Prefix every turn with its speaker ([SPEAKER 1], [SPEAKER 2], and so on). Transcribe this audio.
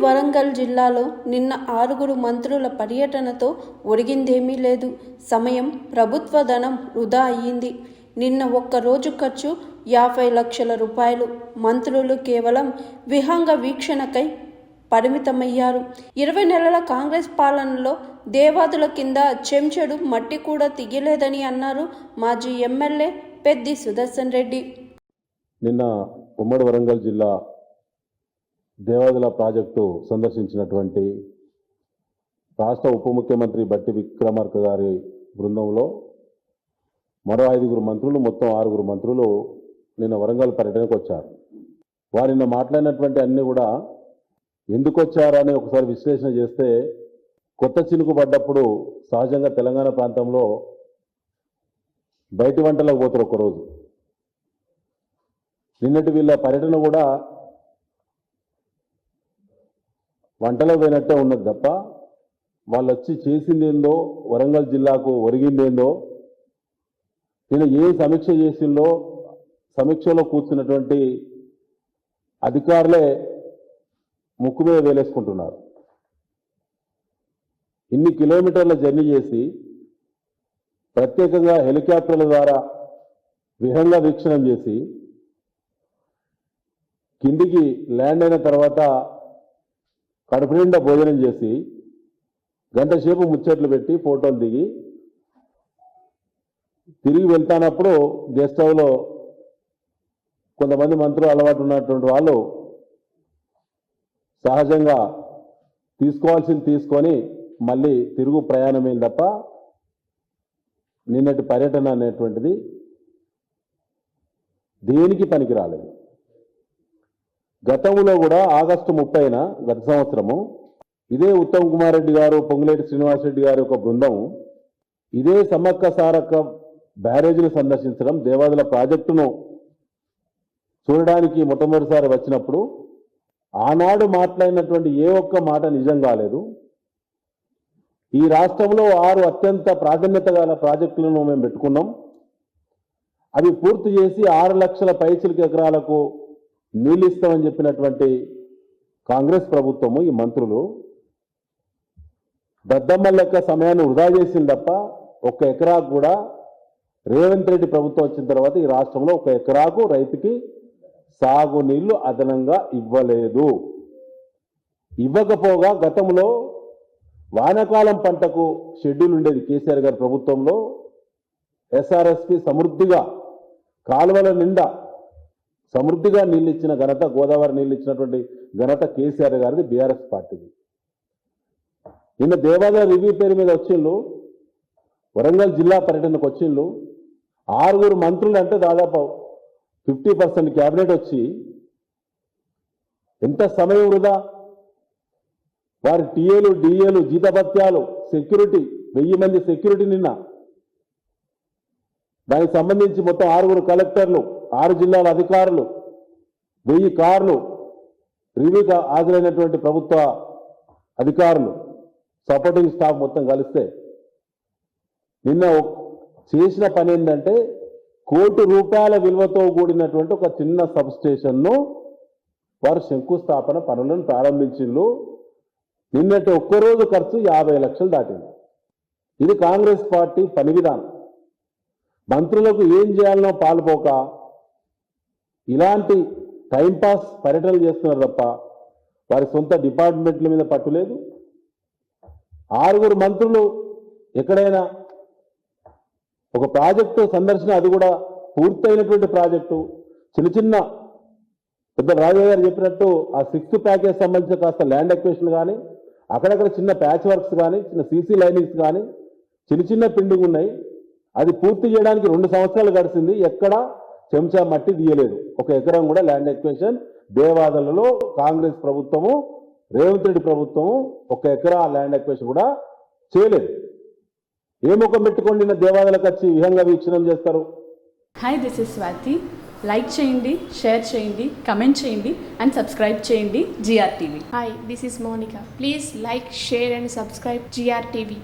[SPEAKER 1] వరంగల్ జిల్లాలో నిన్న 6 మంత్రుల పర్యటనతో ఒరిగిందేమీ లేదు. సమయం, ప్రభుత్వ ధనం వృధా అయ్యింది. నిన్న ఒక్కరోజు ఖర్చు 50 లక్షల రూపాయలు. మంత్రులు కేవలం విహంగ వీక్షణకై పరిమితమయ్యారు. 20 నెలల కాంగ్రెస్ పాలనలో దేవాదుల కింద చెంచెడు మట్టి కూడా తీయలేదని అన్నారు మాజీ ఎమ్మెల్యే పెద్ది సుదర్శన్ రెడ్డి.
[SPEAKER 2] నిన్న ఉమ్మడి వరంగల్ జిల్లా దేవాదుల ప్రాజెక్టు సందర్శించినటువంటి రాష్ట్ర ఉప ముఖ్యమంత్రి బట్టి విక్రమార్క గారి బృందంలో మరో 5 మంత్రులు, మొత్తం 6 మంత్రులు నిన్న వరంగల్ పర్యటనకు వచ్చారు. వారు నిన్న మాట్లాడినటువంటి అన్నీ కూడా ఎందుకు వచ్చారని ఒకసారి విశ్లేషణ చేస్తే, కొత్త చినుకు పడ్డప్పుడు సహజంగా తెలంగాణ ప్రాంతంలో బయటి వంటలకు పోతారు ఒకరోజు. నిన్నటి వీళ్ళ పర్యటన కూడా వంటలో పోయినట్టే ఉన్నది తప్ప వాళ్ళు వచ్చి చేసిందేందో, వరంగల్ జిల్లాకు ఒరిగిందేందో, నిన్న ఏ సమీక్ష చేసిందో సమీక్షలో కూర్చున్నటువంటి అధికారులే ముక్కు మీద వేలేసుకుంటున్నారు. ఇన్ని కిలోమీటర్ల జర్నీ చేసి ప్రత్యేకంగా హెలికాప్టర్ల ద్వారా విహంగ వీక్షణం చేసి కిందికి ల్యాండ్ అయిన తర్వాత కడుపు నిండా భోజనం చేసి గంట సేపు ముచ్చట్లు పెట్టి ఫోటోలు దిగి తిరిగి వెళ్తానప్పుడు గెస్ట్ హౌస్లో కొంతమంది మంత్రులు అలవాటు ఉన్నటువంటి వాళ్ళు సహజంగా తీసుకోవాల్సింది తీసుకొని మళ్ళీ తిరుగు ప్రయాణమైంది తప్ప నిన్నటి పర్యటన అనేటువంటిది దేనికి పనికి రాలేదు. గతంలో కూడా ఆగస్టు 30న గత సంవత్సరము ఇదే ఉత్తమ్ కుమార్ రెడ్డి గారు, పొంగులేటి శ్రీనివాసరెడ్డి గారి ఒక బృందం ఇదే సమ్మక్క సారక్క బ్యారేజీని సందర్శించడం, దేవాదుల ప్రాజెక్టును చూడడానికి మొట్టమొదటిసారి వచ్చినప్పుడు ఆనాడు మాట్లాడినటువంటి ఏ ఒక్క మాట నిజం కాలేదు. ఈ రాష్ట్రంలో 6 అత్యంత ప్రాధాన్యత గల ప్రాజెక్టులను మేము పెట్టుకున్నాం. అవి పూర్తి చేసి 6 లక్షల పైచిలకు ఎకరాలకు నీళ్ళు ఇస్తామని చెప్పినటువంటి కాంగ్రెస్ ప్రభుత్వము, ఈ మంత్రులు దద్దమ్మ లెక్క సమయాన్ని వృధా చేసింది తప్ప 1 ఎకరాకు కూడా రేవంత్ రెడ్డి ప్రభుత్వం వచ్చిన తర్వాత ఈ రాష్ట్రంలో 1 ఎకరాకు రైతుకి సాగు నీళ్లు అదనంగా ఇవ్వలేదు. ఇవ్వకపోగా గతంలో వానాకాలం పంటకు షెడ్యూల్ ఉండేది కేసీఆర్ గారి ప్రభుత్వంలో. ఎస్ఆర్ఎస్పి సమృద్ధిగా కాలువల నిండా సమృద్ధిగా నీళ్ళు ఇచ్చిన ఘనత, గోదావరి నీళ్ళు ఇచ్చినటువంటి ఘనత కేసీఆర్ గారిది, బీఆర్ఎస్ పార్టీది. నిన్న దేవాదాయ రివ్యూ పేరు మీద వచ్చిండ్రు, వరంగల్ జిల్లా పర్యటనకు వచ్చిండ్రు 6 మంత్రులు. అంటే దాదాపు 50% క్యాబినెట్ వచ్చి ఎంత సమయం వృధా. వారి టీఏలు, డిఏలు, జీతభత్యాలు, సెక్యూరిటీ 1000 మంది సెక్యూరిటీ నిన్న. దానికి సంబంధించి మొత్తం 6 కలెక్టర్లు, 6 జిల్లాల అధికారులు, 1000 కార్లు, రివ్యూగా హాజరైనటువంటి ప్రభుత్వ అధికారులు, సపోర్టింగ్ స్టాఫ్ మొత్తం కలిస్తే నిన్న చేసిన పని ఏంటంటే, ₹1 కోటి విలువతో కూడినటువంటి ఒక చిన్న సబ్ స్టేషన్ను వారు శంకుస్థాపన పనులను ప్రారంభించిండ్రు. నిన్నటి ఒక్కరోజు ఖర్చు 50 లక్షలు దాటింది. ఇది కాంగ్రెస్ పార్టీ పని విధానం. మంత్రులకు ఏం చేయాలనో పాల్పోక ఇలాంటి టైంపాస్ పర్యటనలు చేస్తున్నారు తప్ప వారి సొంత డిపార్ట్మెంట్ల మీద పట్టులేదు. 6 మంత్రులు ఎక్కడైనా ఒక ప్రాజెక్టు సందర్శన, అది కూడా పూర్తయినటువంటి ప్రాజెక్టు, చిన్న పెద్ద రాజయ్య గారు చెప్పినట్టు ఆ 6th ప్యాకేజ్ సంబంధించిన కాస్త ల్యాండ్ ఎక్విజిషన్ కానీ, అక్కడక్కడ చిన్న ప్యాచ్ వర్క్స్ కానీ, చిన్న సీసీ లైనింగ్స్ కానీ చిన్న పెండింగ్ ఉన్నాయి. అది పూర్తి చేయడానికి 2 సంవత్సరాలు గడిచింది. ఎక్కడ చెంచా మట్టి తీయలేదు. 1 ఎకరం కూడా ల్యాండ్ ఎక్విజిషన్ దేవాదులలో కాంగ్రెస్ ప్రభుత్వము, రేవంత్ రెడ్డి ప్రభుత్వము 1 ఎకరా ల్యాండ్ ఎక్విజిషన్ కూడా చేయలేదు. ఏ ముఖం పెట్టుకోండి నిన్న దేవాదులకు వచ్చి విహంగ వీక్షణం చేస్తారు.
[SPEAKER 3] Hi, this is Swathi. Like చేయండి, షేర్ చేయండి, కమెంట్ చేయండి అండ్ సబ్స్క్రైబ్ చేయండి GR TV.
[SPEAKER 4] Hi, this is Monica. Please like, share and subscribe GR TV.